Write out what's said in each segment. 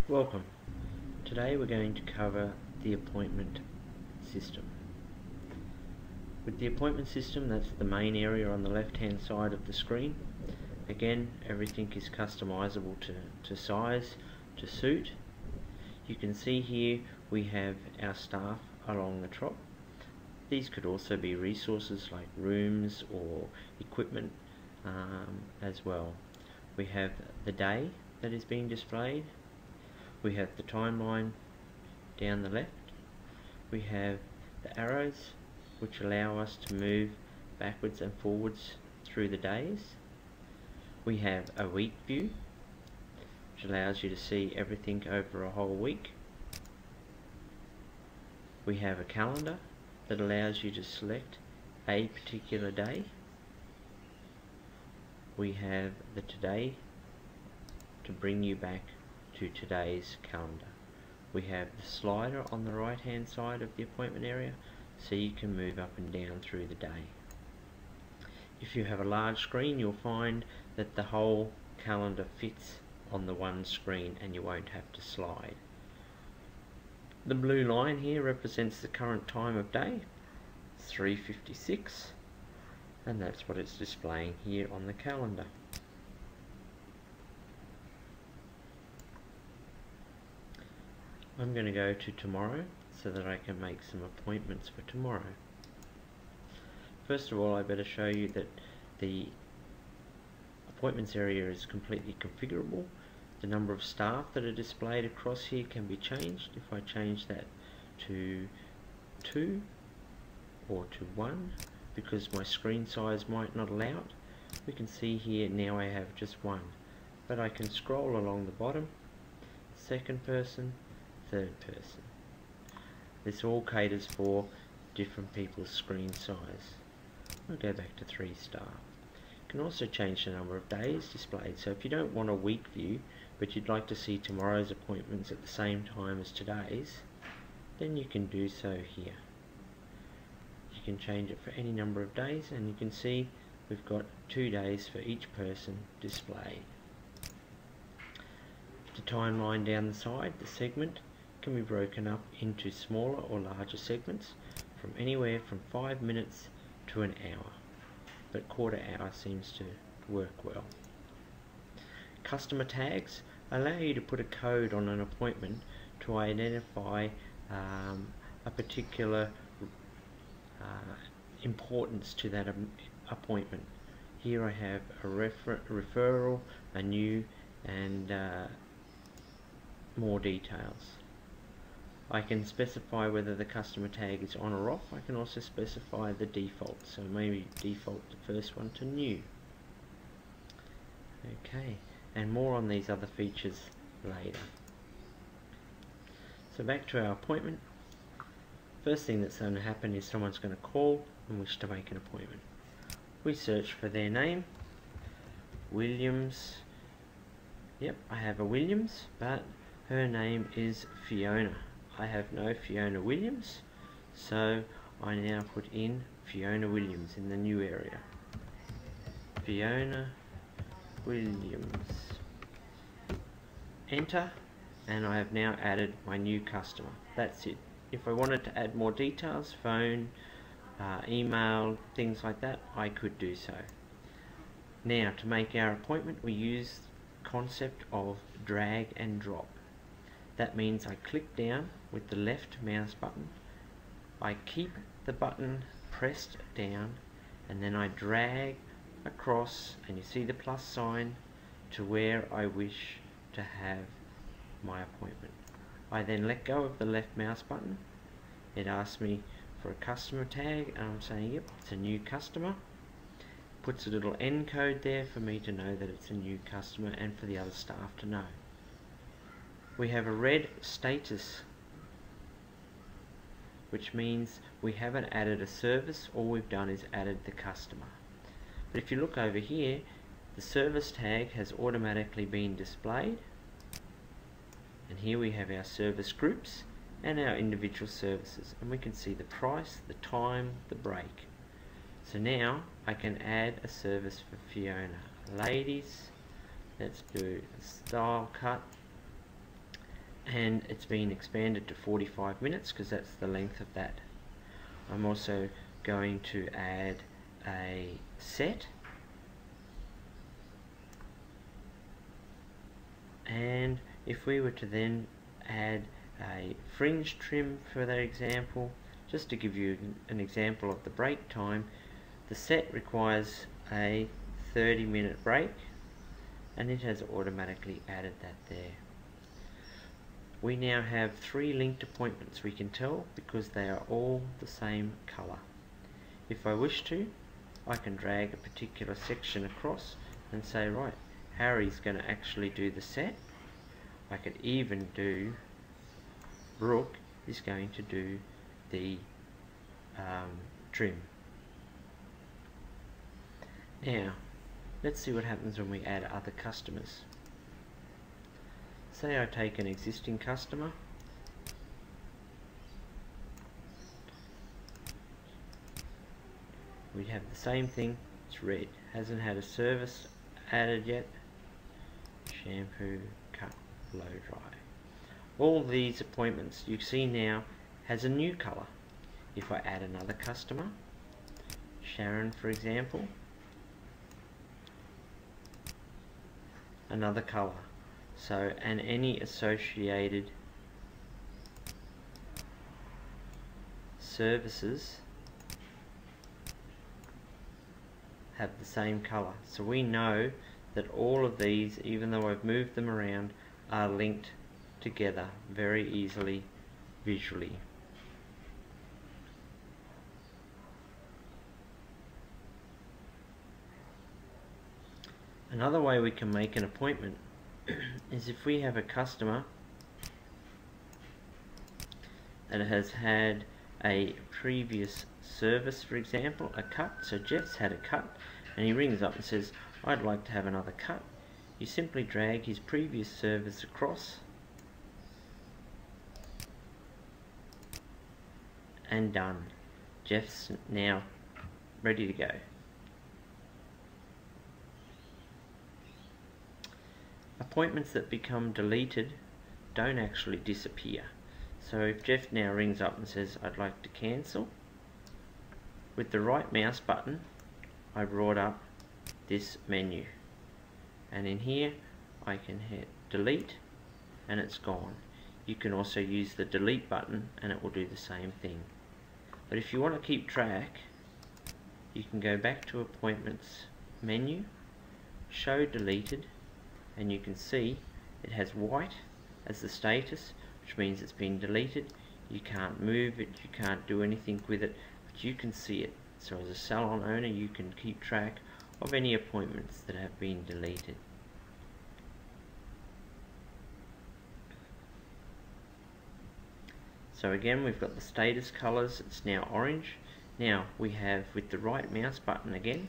Welcome. Today we're going to cover the appointment system. With the appointment system, that's the main area on the left hand side of the screen. Again, everything is customizable to size, to suit. You can see here we have our staff along the top. These could also be resources like rooms or equipment as well. We have the day that is being displayed. We have the timeline down the left. We have the arrows which allow us to move backwards and forwards through the days. We have a week view which allows you to see everything over a whole week. We have a calendar that allows you to select a particular day. We have the today to bring you back to today's calendar. We have the slider on the right hand side of the appointment area so you can move up and down through the day. If you have a large screen, you'll find that the whole calendar fits on the one screen and you won't have to slide. The blue line here represents the current time of day, 3:56, and that's what it's displaying here on the calendar. I'm going to go to tomorrow so that I can make some appointments for tomorrow. First of all, I better show you that the appointments area is completely configurable. The number of staff that are displayed across here can be changed. If I change that to 2 or to 1, because my screen size might not allow it, we can see here now I have just 1. But I can scroll along the bottom, second person, third person. This all caters for different people's screen size. I'll go back to 3 staff. You can also change the number of days displayed. So if you don't want a week view, but you'd like to see tomorrow's appointments at the same time as today's, then you can do so here. You can change it for any number of days, and you can see we've got 2 days for each person displayed. The timeline down the side, the segment, can be broken up into smaller or larger segments from anywhere from 5 minutes to an hour, but quarter hour seems to work well. Customer tags allow you to put a code on an appointment to identify a particular importance to that appointment. Here I have a referral, a new, and more details. I can specify whether the customer tag is on or off. I can also specify the default, so maybe default the first one to new. Okay, and more on these other features later. So back to our appointment. First thing that's going to happen is someone's going to call and wish to make an appointment. We search for their name, Williams. Yep, I have a Williams, but her name is Fiona. I have no Fiona Williams, so I now put in Fiona Williams in the new area. Fiona Williams. Enter, and I have now added my new customer. That's it. If I wanted to add more details, phone, email, things like that, I could do so. Now, to make our appointment, we use the concept of drag and drop. That means I click down with the left mouse button, I keep the button pressed down, and then I drag across, and you see the plus sign, to where I wish to have my appointment. I then let go of the left mouse button. It asks me for a customer tag, and I'm saying yep, it's a new customer. Puts a little N code there for me to know that it's a new customer, and for the other staff to know. We have a red status, which means we haven't added a service, all we've done is added the customer. But if you look over here, the service tag has automatically been displayed, and here we have our service groups and our individual services, and we can see the price, the time, the break. So now I can add a service for Fiona. Ladies, let's do a style cut, and it's been expanded to 45 minutes because that's the length of that. I'm also going to add a set, and if we were to then add a fringe trim for that example, just to give you an example of the break time, the set requires a 30-minute break, and it has automatically added that there. We now have 3 linked appointments. We can tell because they are all the same color. If I wish to, I can drag a particular section across and say, right, Harry's going to actually do the set. I could even do Brooke is going to do the trim. Now, let's see what happens when we add other customers. Say I take an existing customer, we have the same thing, it's red, hasn't had a service added yet, shampoo, cut, blow dry. All these appointments you see now has a new colour. If I add another customer, Sharon for example, another colour. So, and any associated services have the same colour. So we know that all of these, even though I've moved them around, are linked together very easily visually. Another way we can make an appointment is if we have a customer that has had a previous service, for example, a cut. So Jeff's had a cut and he rings up and says, I'd like to have another cut. You simply drag his previous service across and done. Jeff's now ready to go. Appointments that become deleted don't actually disappear. So if Jeff now rings up and says I'd like to cancel, with the right mouse button I brought up this menu, and in here I can hit delete and it's gone. You can also use the delete button and it will do the same thing. But if you want to keep track, you can go back to appointments menu, show deleted, and you can see it has white as the status, which means it's been deleted. You can't move it, you can't do anything with it, but you can see it. So as a salon owner, you can keep track of any appointments that have been deleted. So again, we've got the status colors, it's now orange. Now we have, with the right mouse button again,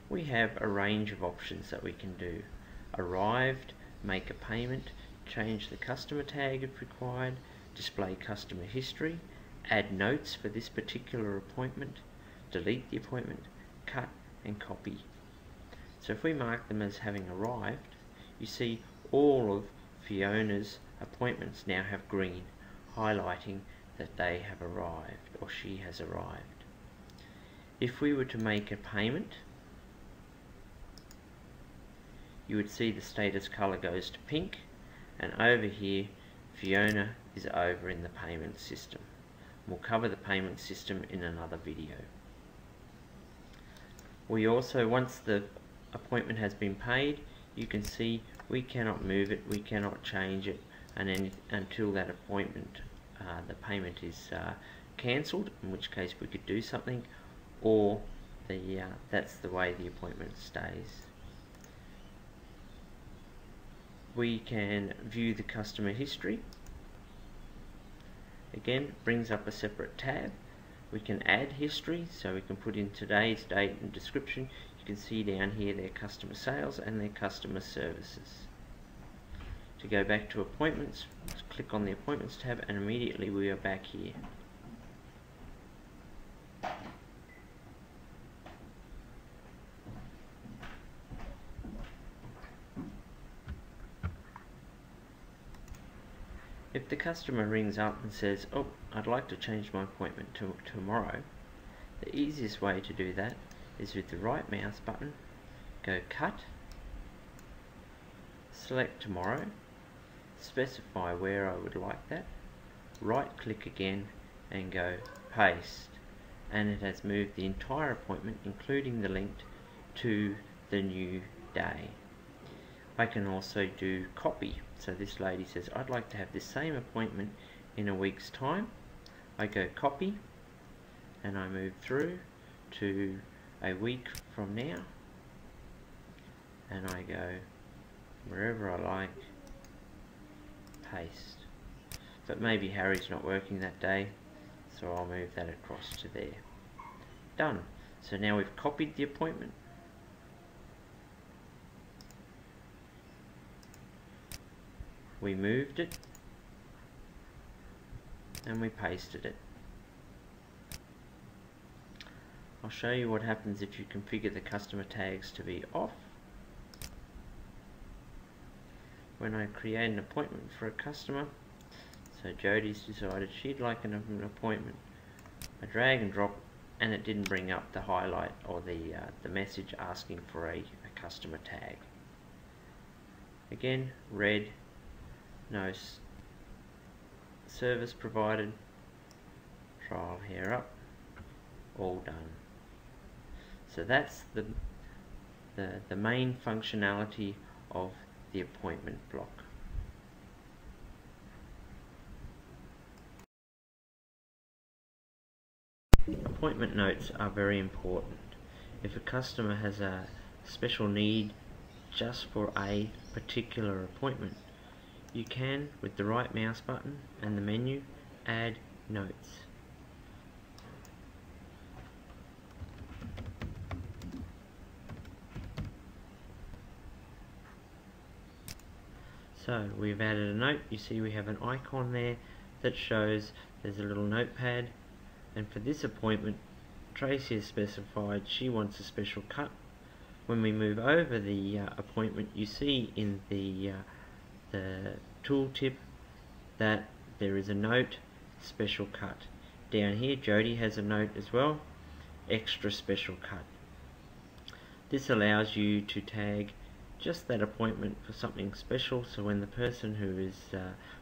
we have a range of options that we can do. Arrived, make a payment, change the customer tag if required, display customer history, add notes for this particular appointment, delete the appointment, cut and copy. So if we mark them as having arrived, you see all of Fiona's appointments now have green, highlighting that they have arrived or she has arrived. If we were to make a payment, you would see the status color goes to pink, and over here Fiona is over in the payment system. We'll cover the payment system in another video. We also, once the appointment has been paid, you can see we cannot move it, we cannot change it, and until that appointment, the payment is cancelled, in which case we could do something, or that's the way the appointment stays. We can view the customer history. Again, brings up a separate tab. We can add history, so we can put in today's date and description. You can see down here their customer sales and their customer services. To go back to appointments, let's click on the appointments tab and immediately we are back here. If the customer rings up and says, oh, I'd like to change my appointment to tomorrow, the easiest way to do that is with the right mouse button, go Cut, select Tomorrow, specify where I would like that, right click again and go Paste, and it has moved the entire appointment, including the link, to the new day. I can also do Copy. So this lady says, I'd like to have this same appointment in a week's time. I go Copy and I move through to a week from now, and I go wherever I like, Paste. But maybe Harry's not working that day, so I'll move that across to there. Done. So now we've copied the appointment. We moved it and we pasted it. I'll show you what happens if you configure the customer tags to be off. When I create an appointment for a customer, so Jodie's decided she'd like an appointment, I drag and drop and it didn't bring up the highlight or the message asking for a customer tag. Again, red, no service provided, trial hair up, all done. So that's the main functionality of the appointment block. Appointment notes are very important. If a customer has a special need just for a particular appointment, you can, with the right mouse button and the menu, add notes. So we've added a note. You see we have an icon there that shows there's a little notepad, and for this appointment Tracy has specified she wants a special cut. When we move over the appointment, you see in the tooltip that there is a note, special cut. Down here Jodie has a note as well, extra special cut. This allows you to tag just that appointment for something special, so when the person who is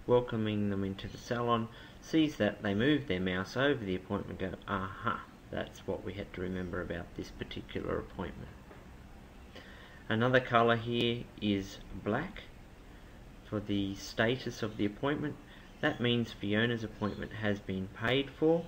welcoming them into the salon sees that, they move their mouse over the appointment and go, aha, that's what we had to remember about this particular appointment. Another colour here is black for the status of the appointment. That means Fiona's appointment has been paid for,